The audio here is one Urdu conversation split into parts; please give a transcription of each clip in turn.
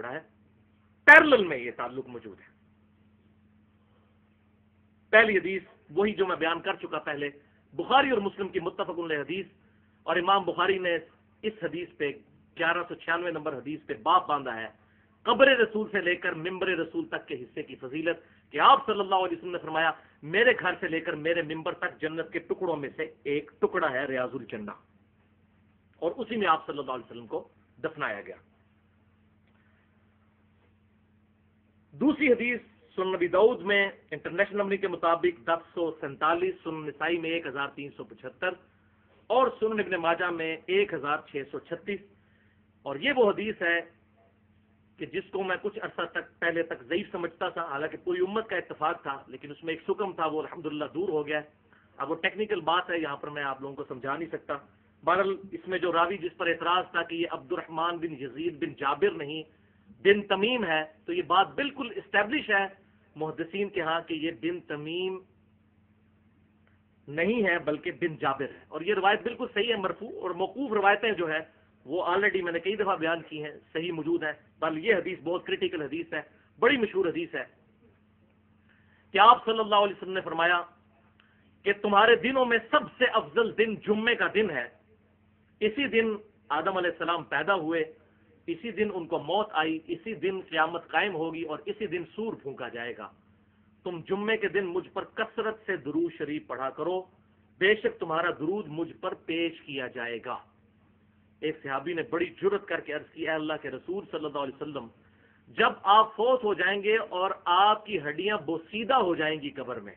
پڑھا ہے، پیرلل میں یہ تعلق موجود ہے۔ پہلی حدیث وہی جو میں بیان کر چکا پہلے، بخاری اور مسلم کی متفق علیہ حدیث، اور امام بخاری نے اس حدیث پہ 1196 نمبر حدیث پہ باب باندھا ہے، قبر رسول سے لے کر ممبر رسول تک کے حصے کی فضیلت، کہ آپ صلی اللہ علیہ وسلم نے فرمایا میرے گھر سے لے کر میرے ممبر تک جنت کے ٹکڑوں میں سے ایک ٹکڑا ہے ریاض الجنہ، اور اسی میں آپ صلی اللہ علیہ وسلم کو دفنایا گیا۔ دوسری حدیث سنن نبی داؤد میں انٹرنیشنل نمبر کے مطابق 1047، سنن نسائی میں 1375، اور سنن ابن ماجہ میں 1636، اور یہ وہ حدیث ہے کہ جس کو میں کچھ عرصہ تک پہلے تک ضعیف سمجھتا تھا، حالانکہ پوری امت کا اتفاق تھا، لیکن اس میں ایک سکم تھا، وہ الحمدللہ دور ہو گیا ہے۔ اب وہ ٹیکنیکل بات ہے، یہاں پر میں آپ لوگوں کو سمجھا نہیں سکتا۔ بہرحال اس میں جو راوی جس پر اعتراض تھا کہ یہ عبد الرحمن بن یزید بن جابر نہیں بن تمیم ہے، تو یہ بات بالکل اسٹیبلش ہے محدثین کے ہاں کہ یہ بن تمیم نہیں ہے بلکہ بن جابر ہے، اور یہ روایت بالکل صحیح ہے، مرفوع اور موقوف روایتیں جو ہے وہ آلریڈی میں نے کئی دفعہ بیان کی ہیں، صحیح موجود ہے۔ بل یہ حدیث بہت کریٹیکل حدیث ہے، بڑی مشہور حدیث ہے کہ آپ صلی اللہ علیہ وسلم نے فرمایا کہ تمہارے دنوں میں سب سے افضل دن جمعے کا دن ہے، اسی دن آدم علیہ السلام پیدا ہوئے، اسی دن ان کو موت آئی، اسی دن قیامت قائم ہوگی، اور اسی دن سور پھونکا جائے گا۔ تم جمعے کے دن مجھ پر کثرت سے درود شریف پڑھا کرو، بے شک تمہارا درود مجھ پر پیش کیا جائے گا۔ ایک صحابی نے بڑی جرت کر کے عرض کی، اے اللہ کے رسول صلی اللہ علیہ وسلم، جب آپ فوت ہو جائیں گے اور آپ کی ہڈیاں بوسیدہ ہو جائیں گی قبر میں،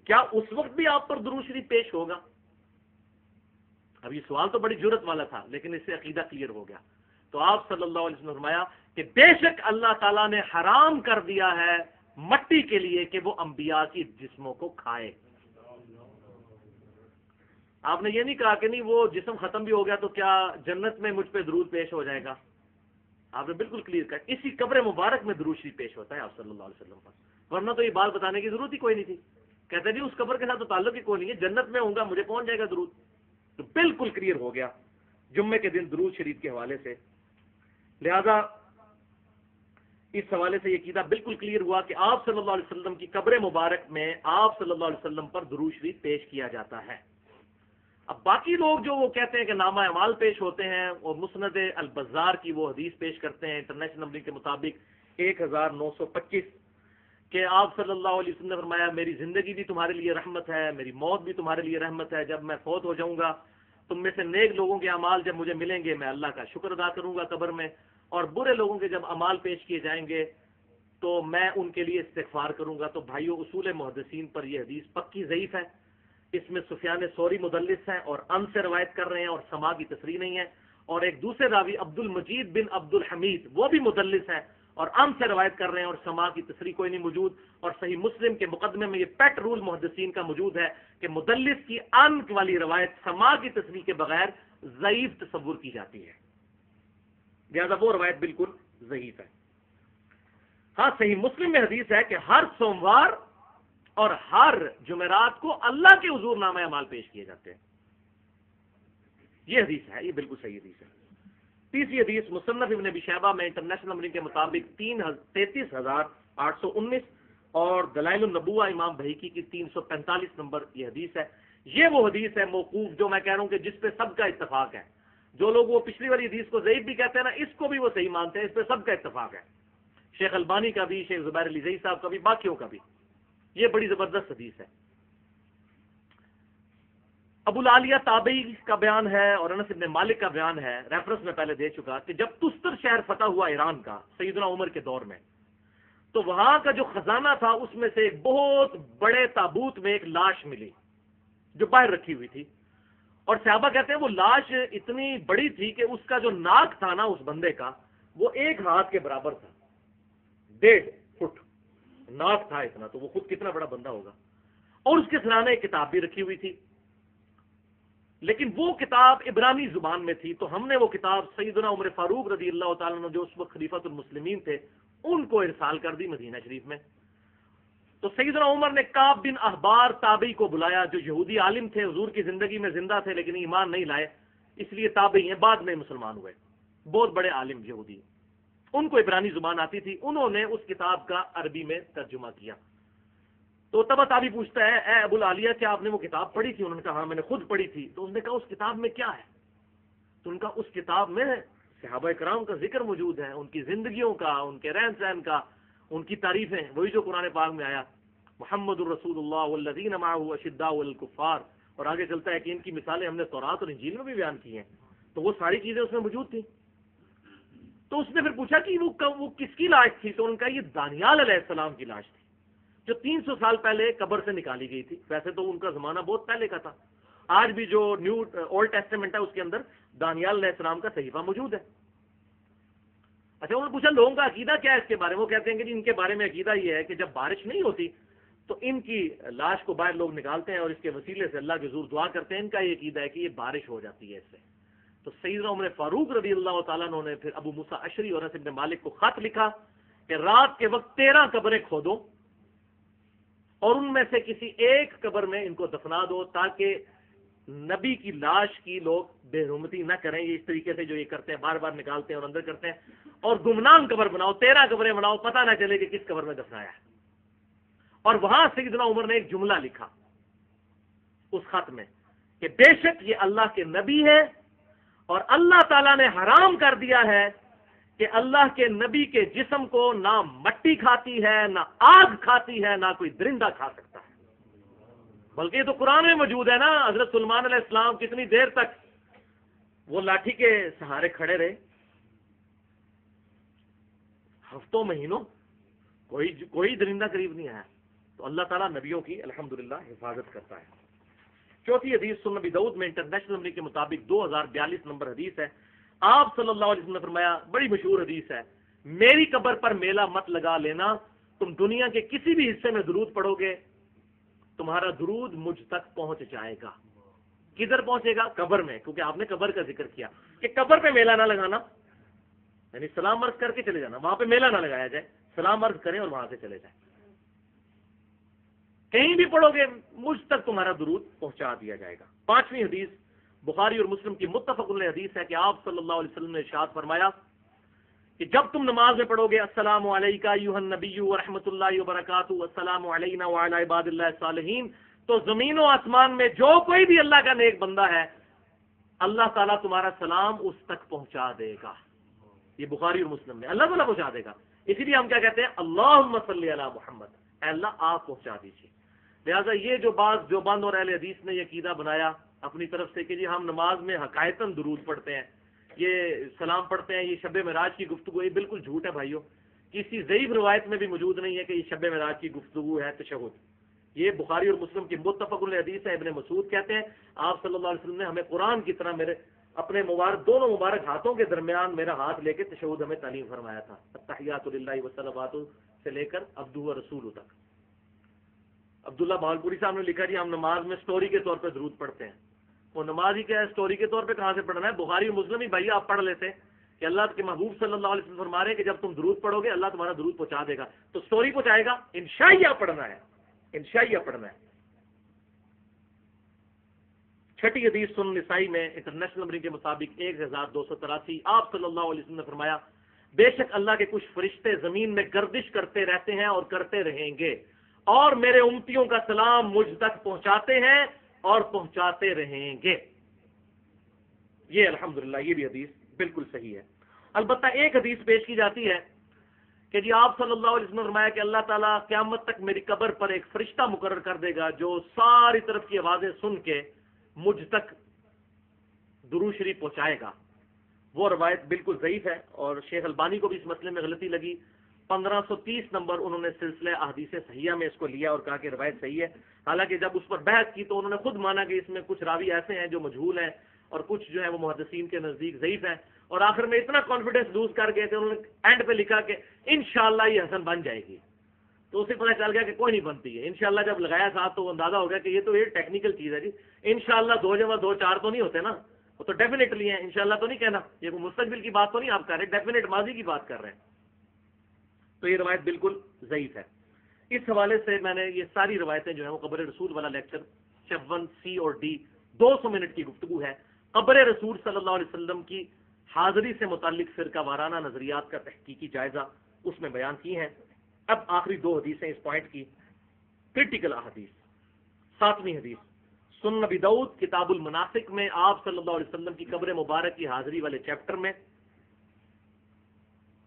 کیا اس وقت بھی آپ پر درود شریف پیش ہوگا؟ اب یہ سوال تو بڑی جرت والا تھا، لیکن اس سے عقیدہ کلیئر ہو گیا۔ تو آپ صلی اللہ علیہ وسلم نے فرمایا کہ بے شک اللہ تعالیٰ نے حرام کر دیا ہے مٹی کے لیے کہ وہ انبیاء کی جسموں کو کھائے۔ آپ نے یہ نہیں کہا کہ نہیں وہ جسم ختم بھی ہو گیا تو کیا جنت میں مجھ پہ درود پیش ہو جائے گا، آپ نے بالکل کلیئر کہا اسی قبر مبارک میں درود شریف پیش ہوتا ہے آپ صلی اللہ علیہ وسلم پر، ورنہ تو یہ بات بتانے کی ضرورت ہی کوئی نہیں تھی۔ کہتے جی اس قبر کے ساتھ تو تعلق ہی کوئی نہیں ہے، جنت میں ہوں گا مجھے پہنچ جائے گا درود، تو بالکل کلیئر ہو گیا جمعے کے دن درود شریف کے حوالے سے۔ لہذا اس حوالے سے یہ عقیدہ بالکل کلیئر ہوا کہ آپ صلی اللہ علیہ وسلم کی قبر مبارک میں آپ صلی اللہ علیہ وسلم پر درود شریف پیش کیا جاتا ہے۔ اب باقی لوگ جو وہ کہتے ہیں کہ نامہ اعمال پیش ہوتے ہیں، اور مسند البزار کی وہ حدیث پیش کرتے ہیں انٹرنیشنل نمبر کے مطابق 1925 کہ آپ صلی اللہ علیہ وسلم نے فرمایا میری زندگی بھی تمہارے لیے رحمت ہے، میری موت بھی تمہارے لیے رحمت ہے، جب میں فوت ہو جاؤں گا تم میں سے نیک لوگوں کے اعمال جب مجھے ملیں گے میں اللہ کا شکر ادا کروں گا قبر میں، اور برے لوگوں کے جب اعمال پیش کیے جائیں گے تو میں ان کے لیے استغفار کروں گا۔ تو بھائیو اصول محدثین پر یہ حدیث پکی ضعیف ہے، اس میں سفیان ثوری مدلس ہیں اور ان سے روایت کر رہے ہیں اور سما کی تصریح نہیں ہے، اور ایک دوسرے راوی عبد المجید بن عبد الحمید وہ بھی مدلس ہیں اور ان سے روایت کر رہے ہیں اور سما کی تصریح کوئی نہیں موجود، اور صحیح مسلم کے مقدمے میں یہ پیٹ رول محدثین کا موجود ہے کہ مدلس کی ان والی روایت سما کی تصریح کے بغیر ضعیف تصور کی جاتی ہے، لہذا وہ روایت بالکل ضعیف ہے۔ ہاں صحیح مسلم میں حدیث ہے کہ ہر سوموار اور ہر جمعرات کو اللہ کے حضور نامہ اعمال پیش کیے جاتے ہیں، یہ حدیث ہے، یہ بالکل صحیح حدیث ہے۔ تیسری حدیث مصنف ابن ابی شیبہ میں انٹرنیشنل نمبر کے مطابق 33,819 اور دلائل النبوہ امام بہیقی کی 345 نمبر یہ حدیث ہے۔ یہ وہ حدیث ہے موقوف جو میں کہہ رہا ہوں کہ جس پہ سب کا اتفاق ہے، جو لوگ وہ پچھلی والی حدیث کو ضعیف بھی کہتے ہیں نا، اس کو بھی وہ صحیح مانتے ہیں، اس پہ سب کا اتفاق ہے، شیخ البانی کا بھی، شیخ زبیر علی زئی صاحب کا بھی، باقیوں کا بھی۔ یہ بڑی زبردست حدیث ہے۔ ابو العالیہ تابعی کا بیان ہے اور انس بن مالک کا بیان ہے، ریفرنس میں پہلے دے چکا کہ جب تستر شہر فتح ہوا ایران کا سیدنا عمر کے دور میں، تو وہاں کا جو خزانہ تھا اس میں سے ایک بہت بڑے تابوت میں ایک لاش ملی جو باہر رکھی ہوئی تھی، اور صحابہ کہتے ہیں وہ لاش اتنی بڑی تھی کہ اس کا جو ناک تھا نا اس بندے کا وہ 1 ہاتھ کے برابر تھا، 1.5 فٹ ناک تھا اتنا، تو وہ خود کتنا بڑا بندہ ہوگا، اور اس کے سرانے ایک کتاب بھی رکھی ہوئی تھی، لیکن وہ کتاب عبرانی زبان میں تھی، تو ہم نے وہ کتاب سیدنا عمر فاروق رضی اللہ تعالیٰ عنہ جو اس وقت خلیفۃ المسلمین تھے ان کو ارسال کر دی مدینہ شریف میں۔ تو سیدنا عمر نے کعب بن احبار تابعی کو بلایا جو یہودی عالم تھے، حضور کی زندگی میں زندہ تھے لیکن ایمان نہیں لائے، اس لیے تابعی ہیں، بعد میں مسلمان ہوئے، بہت بڑے عالم یہودی، ان کو عبرانی زبان آتی تھی، انہوں نے اس کتاب کا عربی میں ترجمہ کیا۔ تو تبا تابی پوچھتا ہے اے ابو العالیہ کیا آپ نے وہ کتاب پڑھی تھی؟ انہوں نے کہا ہاں میں نے خود پڑھی تھی۔ تو انہوں نے کہا اس کتاب میں کیا ہے؟ تو ان کا اس کتاب میں صحابہ کرام کا ذکر موجود ہے، ان کی زندگیوں کا، ان کے رہن سہن کا، ان کی تعریفیں، وہی جو قرآن پاک میں آیا محمد الرسول اللہ والذین معہ اشداء علی الکفار، اور آگے چلتا ہے کہ ان کی مثالیں ہم نے تورات اور انجیل میں بھی بیان کی ہیں۔ تو وہ ساری چیزیں اس میں موجود تھیں۔ تو اس نے پھر پوچھا کہ وہ کس کی لاش تھی؟ تو ان کا یہ دانیال علیہ السلام کی لاش تھی، جو 300 سال پہلے قبر سے نکالی گئی تھی۔ ویسے تو ان کا زمانہ بہت پہلے کا تھا، آج بھی جو نیو اولڈ ٹیسٹمنٹ ہے اس کے اندر دانیال علیہ السلام کا صحیفہ موجود ہے۔ اچھا انہوں نے پوچھا لوگوں کا عقیدہ کیا ہے اس کے بارے میں؟ وہ کہتے ہیں کہ ان کے بارے میں عقیدہ یہ ہے کہ جب بارش نہیں ہوتی تو ان کی لاش کو باہر لوگ نکالتے ہیں اور اس کے وسیلے سے اللہ کے حضور دعا کرتے ہیں۔ ان کا یہ عقیدہ ہے کہ یہ بارش ہو جاتی ہے اس سے۔ تو سیدنا عمر فاروق رضی اللہ تعالیٰ عنہ نے پھر ابو موسیٰ اشعری اور انس بن مالک کو خط لکھا کہ رات کے وقت 13 قبریں کھودو اور ان میں سے کسی ایک قبر میں ان کو دفنا دو، تاکہ نبی کی لاش کی لوگ بے حرمتی نہ کریں، یہ اس طریقے سے جو یہ کرتے ہیں بار بار نکالتے ہیں اور اندر کرتے ہیں، اور گمنام قبر بناؤ، 13 قبریں بناؤ، پتہ نہ چلے کہ کس قبر میں دفنایا ہے۔ اور وہاں سیدنا عمر نے ایک جملہ لکھا اس خط میں کہ بے شک یہ اللہ کے نبی ہے اور اللہ تعالیٰ نے حرام کر دیا ہے کہ اللہ کے نبی کے جسم کو نہ مٹی کھاتی ہے، نہ آگ کھاتی ہے، نہ کوئی درندہ کھا سکتا ہے۔ بلکہ یہ تو قرآن میں موجود ہے نا، حضرت سلیمان علیہ السلام کتنی دیر تک وہ لاٹھی کے سہارے کھڑے رہے، ہفتوں مہینوں، کوئی درندہ قریب نہیں آیا۔ تو اللہ تعالیٰ نبیوں کی الحمدللہ حفاظت کرتا ہے۔ چوتھی حدیث سنن نبی داؤد میں انٹرنیشنل نمبر کے مطابق 2042 نمبر حدیث ہے۔ آپ صلی اللہ علیہ وسلم نے فرمایا، بڑی مشہور حدیث ہے، میری قبر پر میلہ مت لگا لینا، تم دنیا کے کسی بھی حصے میں درود پڑھو گے تمہارا درود مجھ تک پہنچ جائے گا۔ کدھر پہنچے گا؟ قبر میں، کیونکہ آپ نے قبر کا ذکر کیا کہ قبر پہ میلہ نہ لگانا، یعنی سلام عرض کر کے چلے جانا، وہاں پہ میلہ نہ لگایا جائے، سلام عرض کریں اور وہاں سے چلے جائیں۔ کہیں بھی پڑھو گے مجھ تک تمہارا درود پہنچا دیا جائے گا۔ پانچویں حدیث بخاری اور مسلم کی متفق علیہ حدیث ہے کہ آپ صلی اللہ علیہ وسلم نے ارشاد فرمایا کہ جب تم نماز میں پڑھو گے السلام علیکہ ایھا النبی ورحمۃ اللہ وبرکاتہ السلام علینا وعلی عباد اللہ الصالحین، تو زمین و آسمان میں جو کوئی بھی اللہ کا نیک بندہ ہے اللہ تعالیٰ تمہارا سلام اس تک پہنچا دے گا۔ یہ بخاری اور مسلم میں اللہ تعالیٰ پہنچا دے گا۔ اسی لیے ہم کیا کہتے ہیں؟ اللہم صلی علی محمد، اے اللہ آپ پہنچا دیجیے۔ لہٰذا یہ جو بات جو بند اور اہل حدیث نے یہ عقیدہ بنایا اپنی طرف سے کہ جی ہم نماز میں حقائقاً درود پڑھتے ہیں، یہ سلام پڑھتے ہیں، یہ شب معراج کی گفتگو، یہ بالکل جھوٹ ہے بھائیوں۔ کسی ضعیف روایت میں بھی موجود نہیں ہے کہ یہ شب معراج کی گفتگو ہے تشہد۔ یہ بخاری اور مسلم کی متفق علیہ حدیث ہے۔ ابن مسعود کہتے ہیں آپ صلی اللہ علیہ وسلم نے ہمیں قرآن کی طرح میرے اپنے دونوں مبارک ہاتھوں کے درمیان میرا ہاتھ لے کے تشہد ہمیں تعلیم فرمایا تھا، التحیات للہ والصلوات سے لے کر عبدہ ورسولہ تک۔ عبداللہ بھاولپوری صاحب نے لکھا جی ہم نماز میں سٹوری کے طور پہ درود پڑھتے ہیں۔ وہ نماز ہی کیا ہے، سٹوری کے طور پہ کہاں سے پڑھنا ہے؟ بخاری اور مسلم ہی بھائی آپ پڑھ لیتے کہ اللہ کے محبوب صلی اللہ علیہ وسلم فرما رہے ہیں کہ جب تم درود پڑھو گے اللہ تمہارا درود پہنچا دے گا، تو سٹوری پہنچائے گا؟ انشائیہ پڑھنا ہے، انشائیہ پڑھنا ہے۔ چھٹی حدیث سنن نسائی میں انٹرنیشنل نمبر کے مطابق 1283 آپ صلی اللہ علیہ وسلم نے فرمایا بے شک اللہ کے کچھ فرشتے زمین میں گردش کرتے رہتے ہیں اور کرتے رہیں گے، اور میرے امتیوں کا سلام مجھ تک پہنچاتے ہیں اور پہنچاتے رہیں گے۔ یہ الحمدللہ یہ بھی حدیث بالکل صحیح ہے۔ البتہ ایک حدیث پیش کی جاتی ہے کہ جی آپ صلی اللہ علیہ وسلم نے فرمایا کہ اللہ تعالیٰ قیامت تک میری قبر پر ایک فرشتہ مقرر کر دے گا جو ساری طرف کی آوازیں سن کے مجھ تک درود شریف پہنچائے گا۔ وہ روایت بالکل ضعیف ہے اور شیخ البانی کو بھی اس مسئلے میں غلطی لگی، 1530 نمبر انہوں نے سلسلہ احادیث صحیحہ میں اس کو لیا اور کہا کہ روایت صحیح ہے۔ حالانکہ جب اس پر بحث کی تو انہوں نے خود مانا کہ اس میں کچھ راوی ایسے ہیں جو مجہول ہیں اور کچھ جو ہے وہ محدثین کے نزدیک ضعیف ہیں، اور آخر میں اتنا کانفیڈنس لوز کر گئے تھے، انہوں نے اینڈ پہ لکھا کہ انشاءاللہ یہ حسن بن جائے گی۔ تو اسے پتہ چل گیا کہ کوئی نہیں بنتی ہے۔ انشاءاللہ جب لگایا ساتھ تو اندازہ ہو گیا کہ یہ تو یہ ٹیکنیکل چیز ہے جی، انشاءاللہ 2 جمع 2 4 تو نہیں ہوتے نا، وہ تو ڈیفینیٹلی ہیں، انشاءاللہ تو نہیں کہنا، یہ کوئی مستقبل کی بات تو نہیں آپ کر رہے، ڈیفینیٹ ماضی کی بات کر رہے ہیں۔ تو یہ روایت بالکل ضعیف ہے۔ اس حوالے سے میں نے یہ ساری روایتیں جو ہیں وہ قبر رسول والا لیکچر 56 سی اور ڈی 200 منٹ کی گفتگو ہے، قبر رسول صلی اللہ علیہ وسلم کی حاضری سے متعلق فرقہ وارانہ نظریات کا تحقیقی جائزہ اس میں بیان کی ہیں۔ اب آخری 2 حدیثیں اس پوائنٹ کی، کرٹیکل احادیث۔ 7ویں حدیث سنن نبی داؤد کتاب المناسک میں آپ صلی اللہ علیہ وسلم کی قبر مبارک کی حاضری والے چیپٹر میں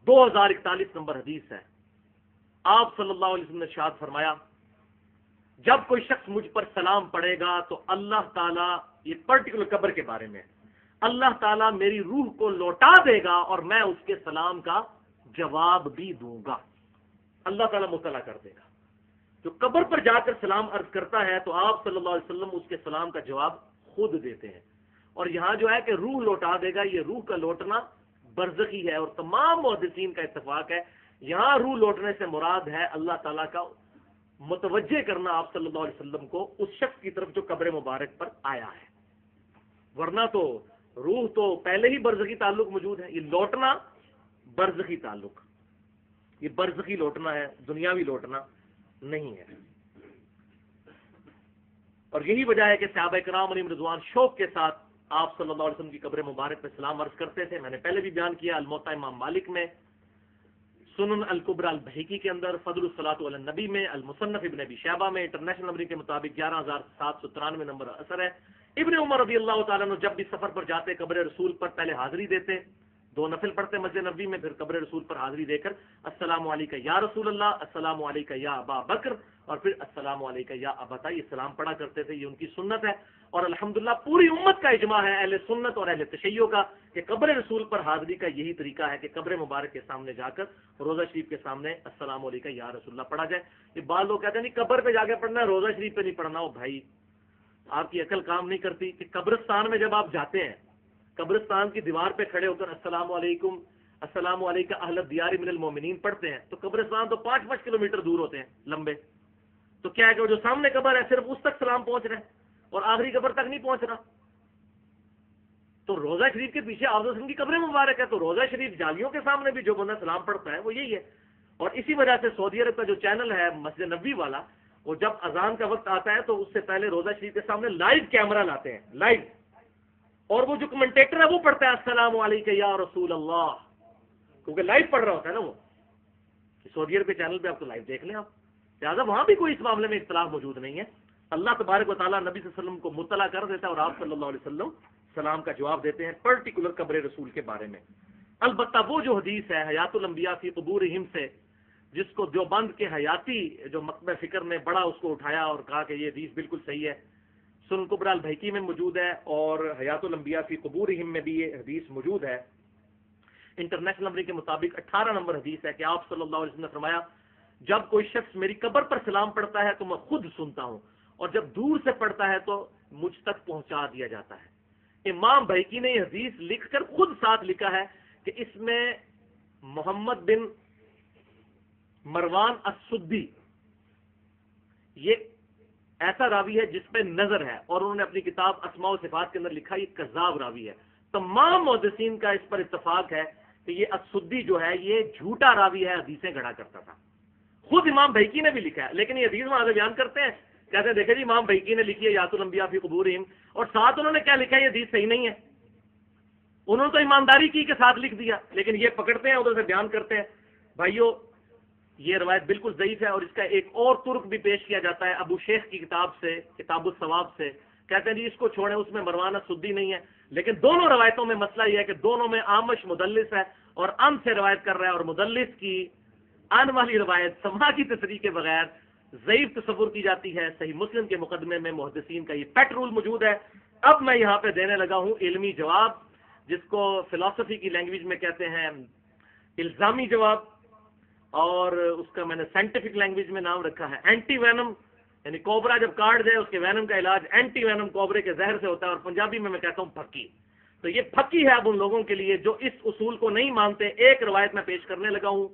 2041 نمبر حدیث ہے۔ آپ صلی اللہ علیہ وسلم نے ارشاد فرمایا، جب کوئی شخص مجھ پر سلام پڑھے گا تو اللہ تعالیٰ، یہ پرٹیکولر قبر کے بارے میں، اللہ تعالیٰ میری روح کو لوٹا دے گا اور میں اس کے سلام کا جواب بھی دوں گا۔ اللہ تعالیٰ مطلع کر دے گا۔ جو قبر پر جا کر سلام عرض کرتا ہے تو آپ صلی اللہ علیہ وسلم اس کے سلام کا جواب خود دیتے ہیں۔ اور یہاں جو ہے کہ روح لوٹا دے گا، یہ روح کا لوٹنا برزخی ہے، اور تمام محدثین کا اتفاق ہے یہاں روح لوٹنے سے مراد ہے اللہ تعالیٰ کا متوجہ کرنا آپ صلی اللہ علیہ وسلم کو اس شخص کی طرف جو قبر مبارک پر آیا ہے، ورنہ تو روح تو پہلے ہی برزخی تعلق موجود ہے، یہ لوٹنا برزخی تعلق، یہ برزخی لوٹنا ہے، دنیاوی لوٹنا نہیں ہے۔ اور یہی وجہ ہے کہ صحابہ کرام علیہم رضوان شوق کے ساتھ آپ صلی اللہ علیہ وسلم کی قبر مبارک پہ سلام عرض کرتے تھے۔ میں نے پہلے بھی بیان کیا، الموطا امام مالک میں، سنن الکبریٰ البہقی کے اندر، فضل الصلاۃ علی النبی میں، المصنف ابن ابی شیبہ میں، انٹرنیشنل نمبر کے مطابق 11793 نمبر اثر ہے۔ ابن عمر رضی اللہ تعالیٰ عنہ جب بھی سفر پر جاتے قبر رسول پر پہلے حاضری دیتے، 2 نفل پڑھتے مسجد نبوی میں، پھر قبر رسول پر حاضری دے کر السلام علیکہ یا رسول اللہ، السلام علیکہ یا ابا بکر، اور پھر السلام علیکہ یا ابتا، یہ سلام پڑھا کرتے تھے۔ یہ ان کی سنت ہے، اور الحمدللہ پوری امت کا اجماع ہے، اہل سنت اور اہل تشیع کا، کہ قبر رسول پر حاضری کا یہی طریقہ ہے کہ قبر مبارک کے سامنے جا کر روضہ شریف کے سامنے السلام علیکہ یا رسول اللہ پڑھا جائے۔ یہ بعض لوگ کہتے ہیں نہیں قبر پہ جا کے پڑھنا ہے، روضہ شریف پہ نہیں پڑھنا۔ ہو بھائی، آپ کی عقل کام نہیں کرتی کہ قبرستان میں جب آپ جاتے ہیں، قبرستان کی دیوار پہ کھڑے ہو کر السلام علیکم السلام علیکہ اہل الدیار من المومنین پڑھتے ہیں، تو قبرستان تو 5-5 کلومیٹر دور ہوتے ہیں لمبے، تو کیا ہے کہ وہ جو سامنے قبر ہے صرف اس تک سلام پہنچ رہا ہے اور آخری قبر تک نہیں پہنچ رہا۔ تو روضہ شریف کے پیچھے آپ کی قبر مبارک ہے، تو روضہ شریف جالیوں کے سامنے بھی جو بندہ سلام پڑھتا ہے وہ یہی ہے۔ اور اسی وجہ سے سعودی عرب کا جو چینل ہے مسجد نبوی والا، وہ جب اذان کا وقت آتا ہے تو اس سے پہلے روضہ شریف کے سامنے لائیو کیمرہ لاتے ہیں، لائیو، اور وہ جو کمنٹیٹر ہے وہ پڑھتا ہے السلام علیکہ یا رسول اللہ، کیونکہ لائیو پڑھ رہا ہوتا ہے نا وہ۔ سعودی عرب کے چینل پہ آپ تو لائیو دیکھ لیں آپ، لہٰذا وہاں بھی کوئی اس معاملے میں اختلاف موجود نہیں ہے۔ اللہ تبارک و تعالیٰ نبی صلی اللہ علیہ وسلم کو مطلع کر دیتا ہے اور آپ صلی اللہ علیہ وسلم سلام کا جواب دیتے ہیں پرٹیکولر قبر رسول کے بارے میں۔ البتہ وہ جو حدیث ہے حیات الانبیاء فی قبورہم سے، جس کو دیوبند کے حیاتی جو مکتبہ فکر نے بڑا اس کو اٹھایا اور کہا کہ یہ حدیث بالکل صحیح ہے، سنن کبریٰ البہقی میں موجود ہے اور حیات الانبیاء فی قبورہم میں بھی یہ حدیث موجود ہے۔ انٹرنیشنل نمبر کے مطابق 18 نمبر حدیث ہے کہ آپ صلی اللہ علیہ وسلم نے فرمایا، جب کوئی شخص میری قبر پر سلام پڑھتا ہے تو میں خود سنتا ہوں، اور جب دور سے پڑھتا ہے تو مجھ تک پہنچا دیا جاتا ہے۔ امام بہقی نے یہ حدیث لکھ کر خود ساتھ لکھا ہے کہ اس میں محمد بن مروان السدی یہ ایسا راوی ہے جس پہ نظر ہے، اور انہوں نے اپنی کتاب اسماء و صفات کے اندر لکھا یہ کذاب راوی ہے۔ تمام محدثین کا اس پر اتفاق ہے کہ یہ السدی جو ہے یہ جھوٹا راوی ہے، حدیثیں گڑھا کرتا تھا۔ خود امام بہقی نے بھی لکھا ہے، لیکن یہ حدیث وہاں سے بیان کرتے ہیں، کہتے ہیں دیکھیں جی امام بہقی نے لکھی ہے حیات الانبیاء فی قبورہم، اور ساتھ انہوں نے کیا لکھا ہے یہ حدیث صحیح نہیں ہے۔ انہوں نے تو ایمانداری کی کے ساتھ لکھ دیا، لیکن یہ پکڑتے ہیں ادھر سے بیان کرتے ہیں بھائیو یہ روایت بالکل ضعیف ہے، اور اس کا ایک اور ترک بھی پیش کیا جاتا ہے ابو شیخ کی کتاب سے، کتاب الثواب سے، کہتے ہیں جی اس کو چھوڑیں، اس میں مروان السدی نہیں ہے۔ لیکن دونوں روایتوں میں مسئلہ یہ ہے کہ دونوں میں آمش مدلس ہے اور ان سے روایت کر رہا ہے، اور مدلس کی ان والی روایت سما کی تصریح کے بغیر ضعیف تصور کی جاتی ہے۔ صحیح مسلم کے مقدمے میں محدثین کا یہ پیٹ رول موجود ہے۔ اب میں یہاں پہ دینے لگا ہوں علمی جواب، جس کو فلسفی کی لینگویج میں کہتے ہیں الزامی جواب، اور اس کا میں نے سائنٹیفک لینگویج میں نام رکھا ہے اینٹی وینم، یعنی کوبرا جب کاٹ جائے اس کے وینم کا علاج اینٹی وینم کوبرے کے زہر سے ہوتا ہے، اور پنجابی میں کہتا ہوں پھکی۔ تو یہ پھکی ہے اب ان لوگوں کے لیے جو اس اصول کو نہیں مانتے۔ ایک روایت میں پیش کرنے لگا ہوں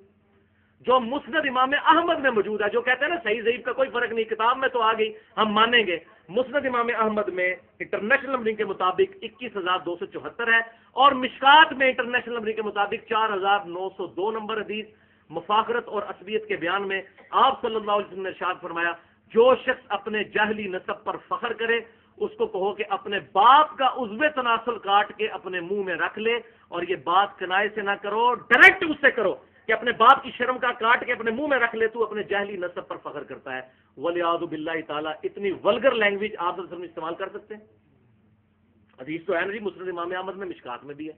جو مسند امام احمد میں موجود ہے، جو کہتے ہیں نا صحیح ضعیف کا کوئی فرق نہیں، کتاب میں تو آ گئی ہم مانیں گے۔ مسند امام احمد میں انٹرنیشنل نمبرنگ کے مطابق 21,274 ہے، اور مشکات میں انٹرنیشنل نمبرنگ کے مطابق 4,902 نمبر حدیث۔ مفاخرت اور عصبیت کے بیان میں آپ صلی اللہ علیہ وسلم نے ارشاد فرمایا، جو شخص اپنے جاہلی نسب پر فخر کرے اس کو کہو کہ اپنے باپ کا عضو تناسل کاٹ کے اپنے منہ میں رکھ لے، اور یہ بات کنائے سے نہ کرو، ڈائریکٹ اس سے کرو کہ اپنے باپ کی شرم کا کاٹ کے اپنے منہ میں رکھ لے، تو اپنے جاہلی نسب پر فخر کرتا ہے۔ وَلِعَاذُ بِاللَّهِ تعالیٰ اتنی ولگر لینگویج آپ صلی اللہ علیہ وسلم استعمال کر سکتے ہیں؟ حدیث تو ہے نا جی، مسند امام احمد میں، مشکات میں بھی ہے،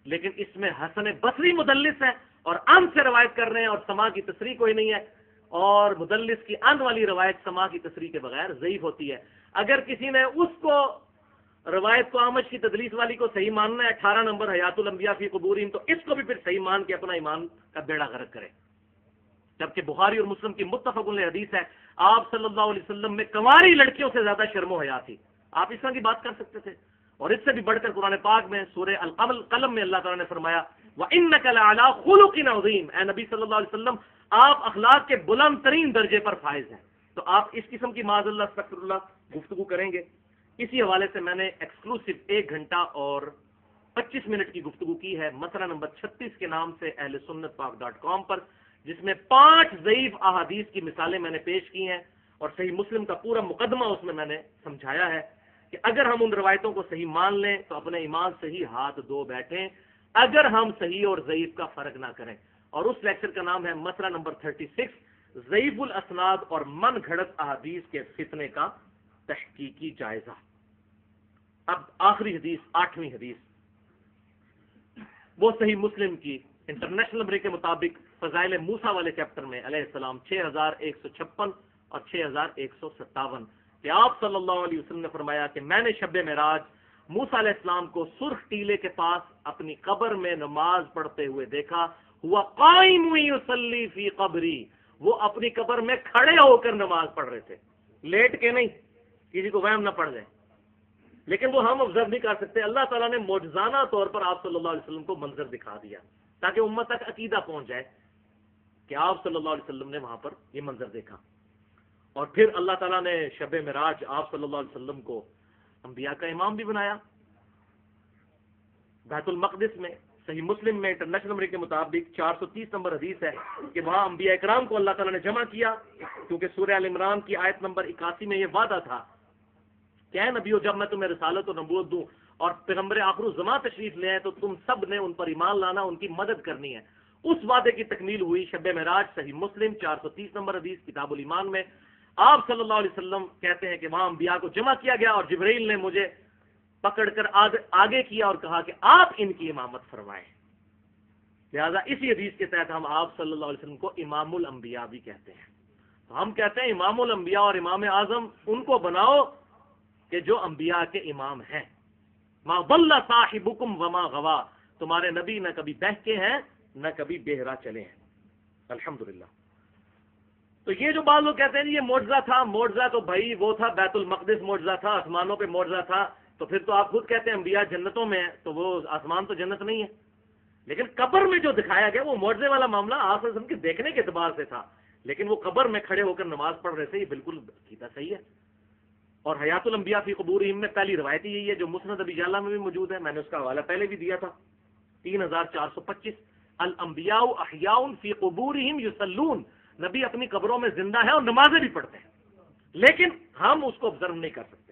لیکن اس میں حسن بصری مدلس ہے اور ان سے روایت کر رہے ہیں، اور سما کی تصریح کوئی نہیں ہے، اور مدلس کی ان والی روایت سما کی تصریح کے بغیر ضعیف ہوتی ہے۔ اگر کسی نے اس کو روایت کو احمد کی تدلیس والی کو صحیح ماننا ہے، 18 نمبر حیات الانبیاء فی قبورہم، تو اس کو بھی پھر صحیح مان کے اپنا ایمان کا بیڑا غرق کرے۔ جبکہ بخاری اور مسلم کی متفق علیہ حدیث ہے، آپ صلی اللہ علیہ وسلم میں کنواری لڑکیوں سے زیادہ شرم و حیا تھی۔ آپ اس طرح کی بات کر سکتے تھے؟ اور اس سے بھی بڑھ کر قرآن پاک میں سورہ القلم میں اللہ تعالیٰ نے فرمایا وَإِنَّكَ لَعَلَىٰ خُلُقٍ عَظِيمٍ، اے نبی صلی اللہ علیہ وسلم آپ اخلاق کے بلند ترین درجے پر فائز ہیں۔ تو آپ اس قسم کی معاذ اللہ استغفر اللہ گفتگو کریں گے؟ اسی حوالے سے میں نے ایکسکلوسو 1 گھنٹہ اور 25 منٹ کی گفتگو کی ہے مسئلہ نمبر 36 کے نام سے اہل سنت پاک.com پر، جس میں 5 ضعیف احادیث کی مثالیں میں نے پیش کی ہیں، اور صحیح مسلم کا پورا مقدمہ اس میں نے سمجھایا ہے کہ اگر ہم ان روایتوں کو صحیح مان لیں تو اپنے ایمان صحیح ہاتھ دھو بیٹھیں، اگر ہم صحیح اور ضعیف کا فرق نہ کریں۔ اور اس لیکچر کا نام ہے مسئلہ نمبر 36، ضعیف الاسناد اور من گھڑت احادیث کے فتنے کا تحقیقی جائزہ۔ اب آخری حدیث، 8ویں حدیث، وہ صحیح مسلم کی انٹرنیشنل نمبر کے مطابق فضائل موسیٰ والے چیپٹر میں علیہ السلام 6156 اور 6157 کہ آپ صلی اللہ علیہ وسلم نے فرمایا کہ میں نے شب معراج موسیٰ علیہ السلام کو سرخ ٹیلے کے پاس اپنی قبر میں نماز پڑھتے ہوئے دیکھا، ہوا قائم یصلی فی قبری، وہ اپنی قبر میں کھڑے ہو کر نماز پڑھ رہے تھے، لیٹ کے نہیں، کسی کو وہم نہ پڑ جائے، لیکن وہ ہم آبزرو نہیں کر سکتے۔ اللہ تعالیٰ نے معجزانہ طور پر آپ صلی اللہ علیہ وسلم کو منظر دکھا دیا تاکہ امت تک عقیدہ پہنچ جائے کہ آپ صلی اللہ علیہ وسلم نے وہاں پر یہ منظر دیکھا۔ اور پھر اللہ تعالیٰ نے شب معراج آپ صلی اللہ علیہ وسلم کو انبیاء کا امام بھی بنایا۔ بیت المقدس میں صحیح مسلم میں انٹرنیشنل نمبر کے مطابق 430 نمبر حدیث ہے کہ وہاں انبیاء اکرام کو اللہ تعالیٰ نے جمع کیا، کیونکہ سورہ ال عمران کی آیت نمبر 81 میں یہ وعدہ تھا کہ اے نبیو جب میں تمہیں رسالت و نبوت دوں اور پیغمبر آخر الزمان تشریف لے آئے تو تم سب نے ان پر ایمان لانا، ان کی مدد کرنی ہے۔ اس وعدے کی تکمیل ہوئی شب معراج، صحیح مسلم 430 نمبر حدیث کتاب الایمان میں آپ صلی اللہ علیہ وسلم کہتے ہیں کہ وہاں انبیاء کو جمع کیا گیا اور جبرائیل نے مجھے پکڑ کر آگے کیا اور کہا کہ آپ ان کی امامت فرمائیں۔ لہذا اسی حدیث کے تحت ہم آپ صلی اللہ علیہ وسلم کو امام الانبیاء بھی کہتے ہیں۔ تو ہم کہتے ہیں امام الانبیاء اور امام اعظم ان کو بناؤ کہ جو انبیاء کے امام ہیں۔ ما ضل صاحبکم وما غوا، تمہارے نبی نہ کبھی بہکے ہیں نہ کبھی بہرا چلے ہیں، الحمدللہ۔ تو یہ جو بعض لوگ کہتے ہیں یہ معجزہ تھا، معجزہ تو بھائی وہ تھا بیت المقدس معجزہ تھا، آسمانوں پہ معجزہ تھا، تو پھر تو آپ خود کہتے ہیں انبیاء جنتوں میں ہیں، تو وہ آسمان تو جنت نہیں ہے۔ لیکن قبر میں جو دکھایا گیا وہ معجزے والا معاملہ آپ صلی اللہ علیہ وسلم کے دیکھنے کے اعتبار سے تھا، لیکن وہ قبر میں کھڑے ہو کر نماز پڑھ رہے تھے، یہ بالکل عقیدہ صحیح ہے۔ اور حیات الانبیاء فی قبورہم میں پہلی روایت یہی ہے جو مسند ابی جعلہ میں بھی موجود ہے، میں نے اس کا حوالہ پہلے بھی دیا تھا، 3425 الانبیاء احیاء فی قبورہم یصلون، نبی اپنی قبروں میں زندہ ہے اور نمازیں بھی پڑھتے ہیں، لیکن ہم اس کو آبزرو نہیں کر سکتے۔